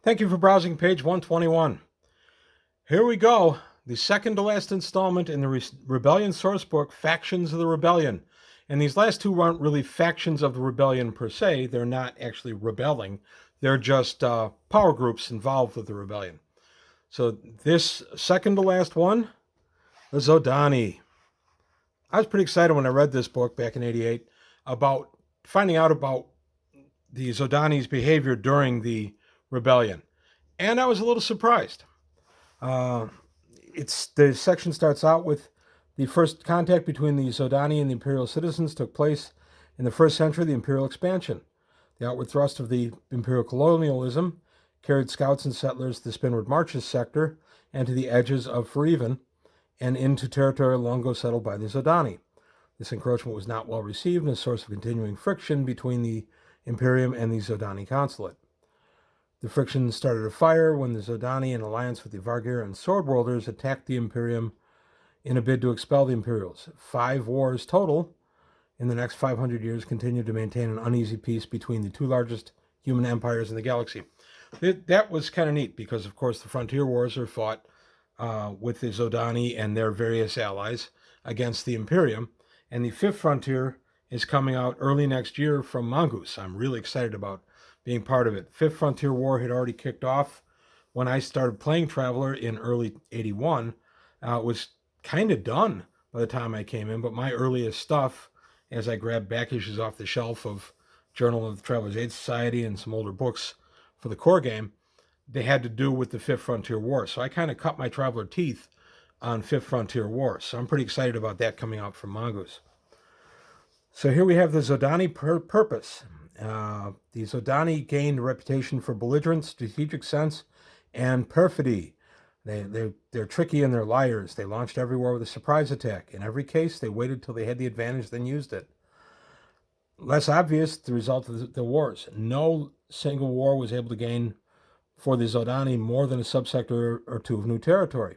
Thank you for browsing page 121. Here we go, the second to last installment in the Rebellion sourcebook, Factions of the Rebellion. And these last two aren't really factions of the rebellion per se. They're not actually rebelling. They're just power groups involved with the rebellion. So this second to last one, the Zhodani. I was pretty excited when I read this book back in '88 about finding out about the Zhodani's behavior during the rebellion. And I was a little surprised. Uh, the section starts out with the first contact between the Zhodani and the imperial citizens took place in the first century of the imperial expansion. The outward thrust of the imperial colonialism carried scouts and settlers to the Spinward Marches sector and to the edges of Fereven and into territory long ago settled by the Zhodani. This encroachment was not well received and a source of continuing friction between the Imperium and the Zhodani consulate. The friction started a fire when the Zhodani, in alliance with the Vargir and Swordworlders, attacked the Imperium in a bid to expel the Imperials. 5 wars total in the next 500 years continued to maintain an uneasy peace between the two largest human empires in the galaxy. That was kind of neat because, of course, the frontier wars are fought with the Zhodani and their various allies against the Imperium. And the 5th frontier is coming out early next year from Mongoose. I'm really excited about being part of it. 5th Frontier War had already kicked off when I started playing Traveller in early '81. It was kind of done by the time I came in, but my earliest stuff, as I grabbed back issues off the shelf of Journal of the Traveller's Aid Society and some older books for the core game, they had to do with the 5th Frontier War. So I kind of cut my Traveller teeth on 5th Frontier War. So I'm pretty excited about that coming out from Mongoose. So here we have the Zhodani purpose. The Zhodani gained a reputation for belligerence, strategic sense, and perfidy. They're tricky and they're liars. They launched every war with a surprise attack. In every case, they waited till they had the advantage, then used it. Less obvious, the result of the wars. No single war was able to gain for the Zhodani more than a subsector or two of new territory.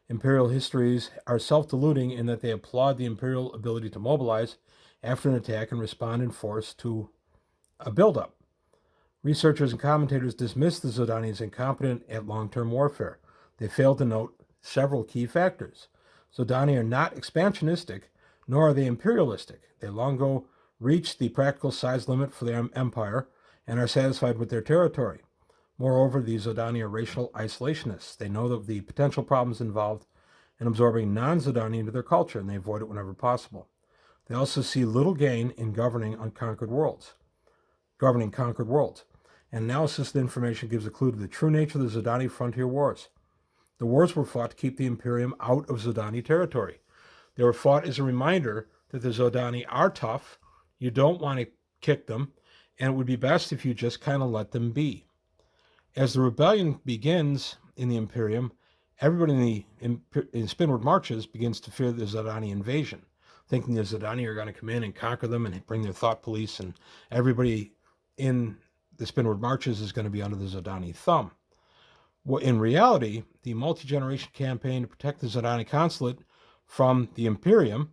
Imperial histories are self-deluding in that they applaud the imperial ability to mobilize after an attack and respond in force to a buildup. Researchers and commentators dismiss the Zhodani as incompetent at long-term warfare. They fail to note several key factors. Zhodani are not expansionistic, nor are they imperialistic. They long ago reached the practical size limit for their empire and are satisfied with their territory. Moreover, the Zhodani are racial isolationists. They know of the potential problems involved in absorbing non-Zhodani into their culture, and they avoid it whenever possible. They also see little gain in governing conquered worlds. And analysis of the information gives a clue to the true nature of the Zhodani frontier wars. The wars were fought to keep the Imperium out of Zhodani territory. They were fought as a reminder that the Zhodani are tough, you don't want to kick them, and it would be best if you just kind of let them be. As the rebellion begins in the Imperium, everybody in Spinward Marches begins to fear the Zhodani invasion, thinking the Zhodani are going to come in and conquer them and bring their thought police, and everybody in the Spinward Marches is going to be under the Zhodani thumb. Well, in reality, the multi-generation campaign to protect the Zhodani consulate from the Imperium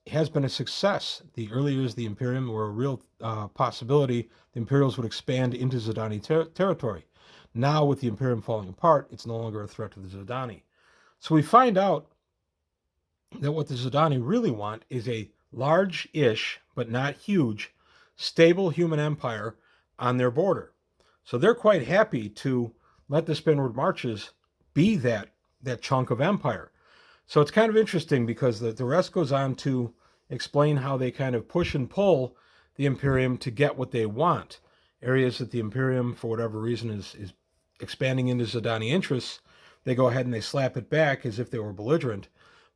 has been a success. The early years of the Imperium were a real possibility. The Imperials would expand into Zhodani territory. Now, with the Imperium falling apart, it's no longer a threat to the Zhodani. So we find out that what the Zhodani really want is a large-ish, but not huge, stable human empire on their border. So they're quite happy to let the Spinward Marches be that chunk of empire. So it's kind of interesting because the rest goes on to explain how they kind of push and pull the Imperium to get what they want. Areas that the Imperium, for whatever reason, is expanding into Zhodani interests, they go ahead and they slap it back as if they were belligerent.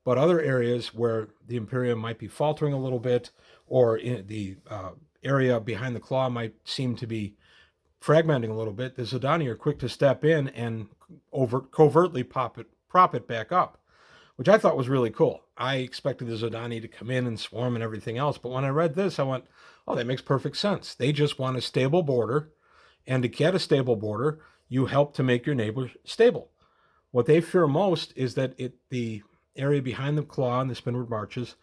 But other areas where the Imperium might be faltering a little bit, or in the area behind the claw might seem to be fragmenting a little bit, the Zhodani are quick to step in and covertly prop it back up, which I thought was really cool. I expected the Zhodani to come in and swarm and everything else, but when I read this, I went, oh, that makes perfect sense. They just want a stable border, and to get a stable border, you help to make your neighbor stable. What they fear most is that the area behind the claw and the Spinward Marches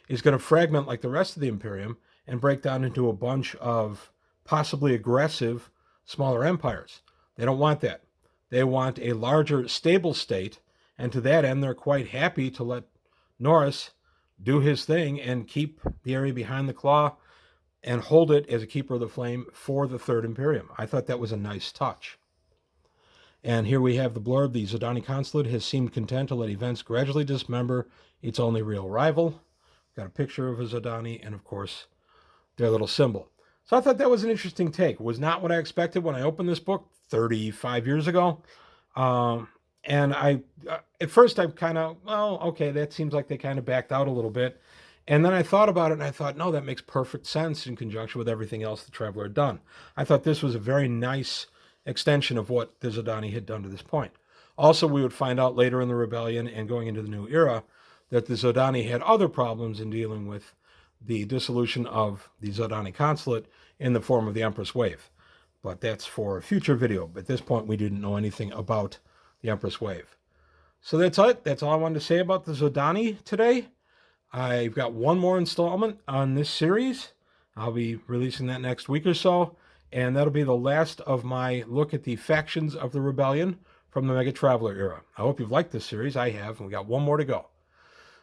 is going to fragment like the rest of the Imperium and break down into a bunch of possibly aggressive smaller empires. They don't want that. They want a larger, stable state, and to that end, they're quite happy to let Norris do his thing and keep the area behind the claw and hold it as a keeper of the flame for the Third Imperium. I thought that was a nice touch. And here we have the blurb. The Zhodani consulate has seemed content to let events gradually dismember its only real rival. Got a picture of a Zhodani and, of course, their little symbol. So I thought that was an interesting take. It was not what I expected when I opened this book 35 years ago. And at first I'm kind of, well, okay, that seems like they kind of backed out a little bit. And then I thought about it and I thought, no, that makes perfect sense in conjunction with everything else the Traveller had done. I thought this was a very nice extension of what the Zhodani had done to this point. Also, we would find out later in the rebellion and going into the new era that the Zhodani had other problems in dealing with the dissolution of the Zhodani consulate in the form of the Empress Wave. But that's for a future video. But at this point, we didn't know anything about the Empress Wave. So that's it. That's all I wanted to say about the Zhodani today. I've got one more installment on this series. I'll be releasing that next week or so. And that'll be the last of my look at the factions of the rebellion from the Megatraveller era. I hope you've liked this series. I have, and we got one more to go.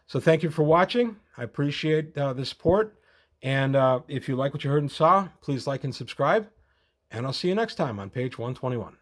So thank you for watching. I appreciate the support. And if you like what you heard and saw, please like and subscribe. And I'll see you next time on page 121.